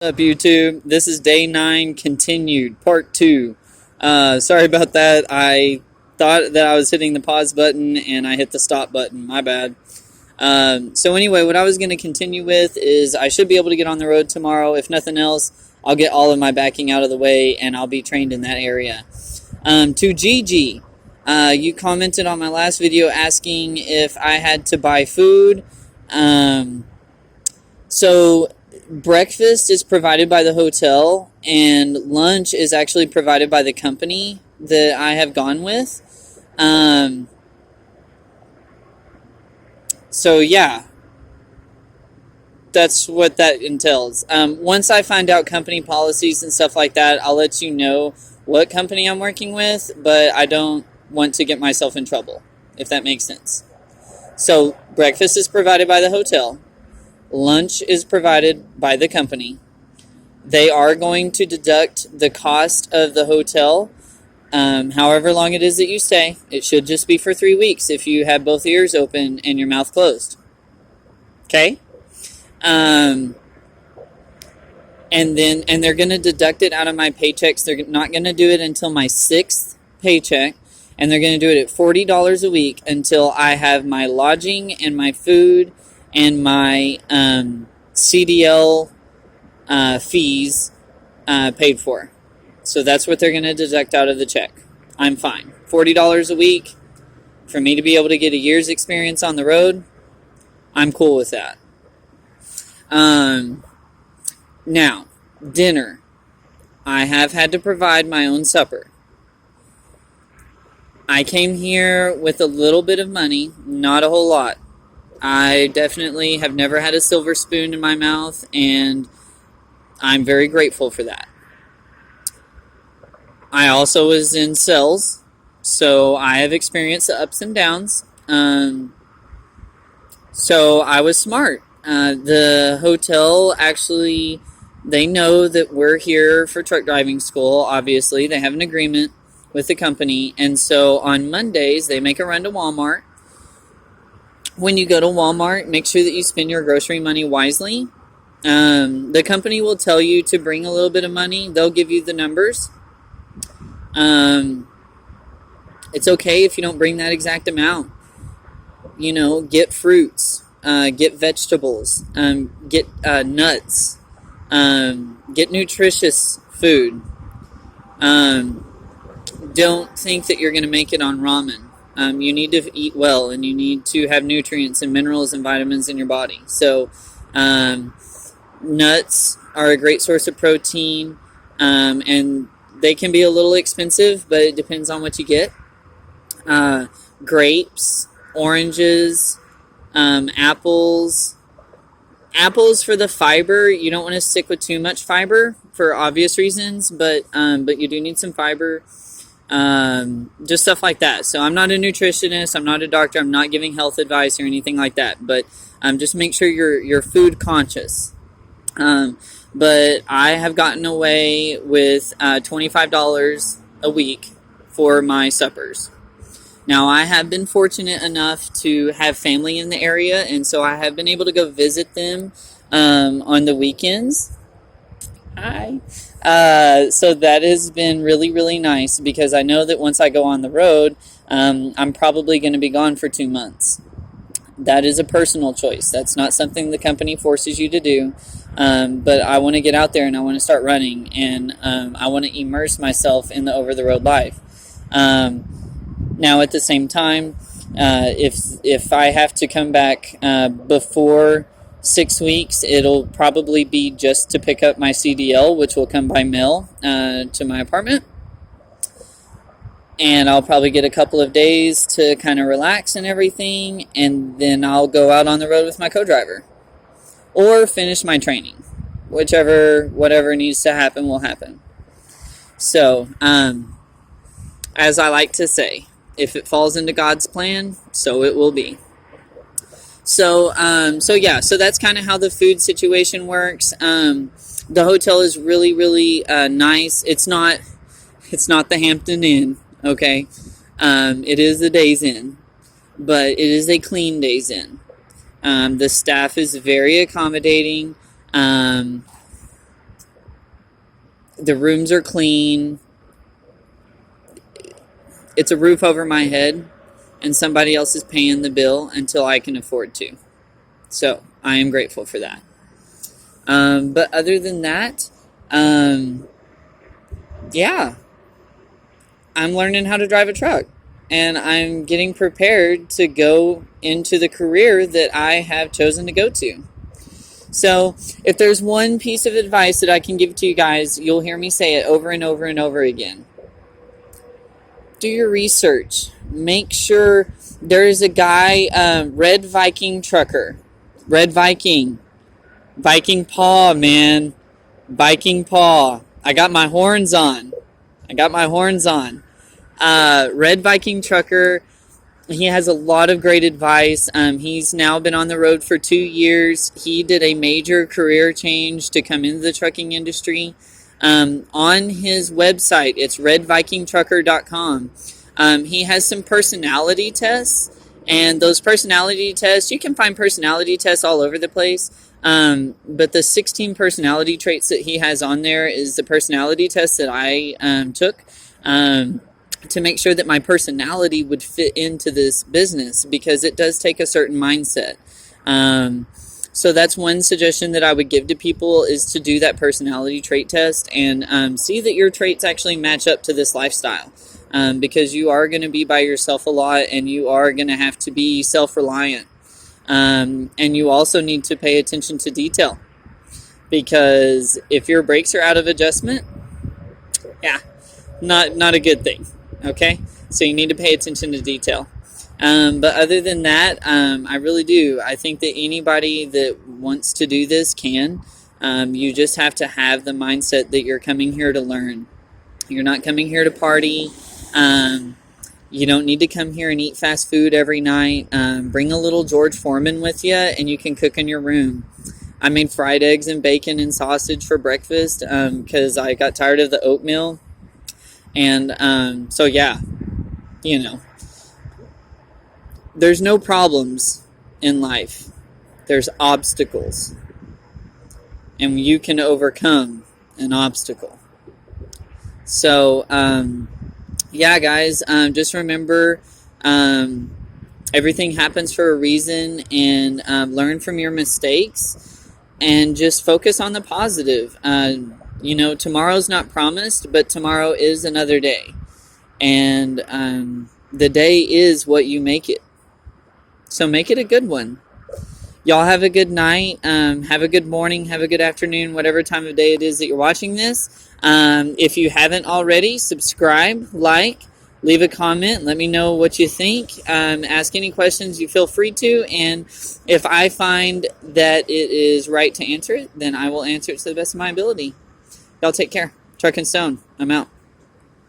Up YouTube, this is day 9 continued part 2. Sorry about that. I thought that I was hitting the pause button and I hit the stop button. My bad. So anyway, what I was going to continue with is I should be able to get on the road tomorrow. If nothing else, I'll get all of my backing out of the way and I'll be trained in that area. To Gigi, you commented on my last video asking if I had to buy food. So breakfast is provided by the hotel and lunch is actually provided by the company that I have gone with. So yeah, that's what that entails. Once I find out company policies and stuff like that, I'll let you know what company I'm working with, but I don't want to get myself in trouble, if that makes sense. So breakfast is provided by the hotel. Lunch is provided by the company. They are going to deduct the cost of the hotel, however long it is that you stay. It should just be for 3 weeks if you have both ears open and your mouth closed. Okay? And they're going to deduct it out of my paychecks. They're not going to do it until my 6th paycheck, and they're going to do it at $40 a week until I have my lodging and my food and my CDL fees paid for. So that's what they're going to deduct out of the check. I'm fine. $40 a week for me to be able to get a year's experience on the road. I'm cool with that. Now, dinner. I have had to provide my own supper. I came here with a little bit of money, not a whole lot. I definitely have never had a silver spoon in my mouth, and I'm very grateful for that. I also was in sales, so I have experienced the ups and downs. So I was smart. The hotel actually, they know that we're here for truck driving school, obviously. They have an agreement with the company, and so on Mondays, they make a run to Walmart. When you go to Walmart, make sure that you spend your grocery money wisely. The company will tell you to bring a little bit of money. They'll give you the numbers. It's okay if you don't bring that exact amount. You know, get fruits, get vegetables, get nuts, get nutritious food. Don't think that you're going to make it on ramen. You need to eat well, and you need to have nutrients and minerals and vitamins in your body. So nuts are a great source of protein, and they can be a little expensive, but it depends on what you get. Grapes, oranges, apples. Apples for the fiber. You don't want to stick with too much fiber for obvious reasons, but you do need some fiber. Just stuff like that. So I'm not a nutritionist, I'm not a doctor, I'm not giving health advice or anything like that, but just make sure you're food conscious. But I have gotten away with $25 a week for my suppers. Now, I have been fortunate enough to have family in the area, and so I have been able to go visit them on the weekends. Hi. So that has been really, really nice, because I know that once I go on the road, I'm probably going to be gone for 2 months. That is a personal choice. That's not something the company forces you to do. But I want to get out there and I want to start running, and I want to immerse myself in the over-the-road life. Now, at the same time, if I have to come back before 6 weeks, it'll probably be just to pick up my CDL, which will come by mail to my apartment. And I'll probably get a couple of days to kind of relax and everything, and then I'll go out on the road with my co-driver. Or finish my training. Whatever needs to happen will happen. So, as I like to say, if it falls into God's plan, so it will be. So that's kind of how the food situation works. The hotel is really, really nice. It's not the Hampton Inn, okay? It is the Days Inn, but it is a clean Days Inn. The staff is very accommodating. The rooms are clean. It's a roof over my head, and somebody else is paying the bill until I can afford to. So I am grateful for that. But other than that, yeah, I'm learning how to drive a truck, and I'm getting prepared to go into the career that I have chosen to go to. So if there's one piece of advice that I can give to you guys, you'll hear me say it over and over and over again. Do your research. Make sure there's a guy, Red Viking Trucker. Red Viking. Viking Paw, man. Viking Paw. I got my horns on. Red Viking Trucker. He has a lot of great advice. He's now been on the road for 2 years. He did a major career change to come into the trucking industry. On his website, it's redvikingtrucker.com. He has some personality tests, and those personality tests, you can find personality tests all over the place. But the 16 personality traits that he has on there is the personality test that I took. To make sure that my personality would fit into this business, because it does take a certain mindset. So that's one suggestion that I would give to people, is to do that personality trait test and see that your traits actually match up to this lifestyle. Because you are going to be by yourself a lot, and you are going to have to be self-reliant. And you also need to pay attention to detail, because if your brakes are out of adjustment, not a good thing. Okay, so you need to pay attention to detail. But other than that, I really do. I think that anybody that wants to do this can. You just have to have the mindset that you're coming here to learn. You're not coming here to party. You don't need to come here and eat fast food every night. Bring a little George Foreman with you, and you can cook in your room. I made fried eggs and bacon and sausage for breakfast because I got tired of the oatmeal. And so yeah, there's no problems in life. There's obstacles. And you can overcome an obstacle. So, yeah, guys, just remember, everything happens for a reason, and learn from your mistakes, and just focus on the positive. Tomorrow's not promised, but tomorrow is another day. And the day is what you make it. So make it a good one. Y'all have a good night. Have a good morning. Have a good afternoon, whatever time of day it is that you're watching this. If you haven't already, subscribe, like, leave a comment. Let me know what you think. Ask any questions you feel free to. And if I find that it is right to answer it, then I will answer it to the best of my ability. Y'all take care. Truck and Stone. I'm out.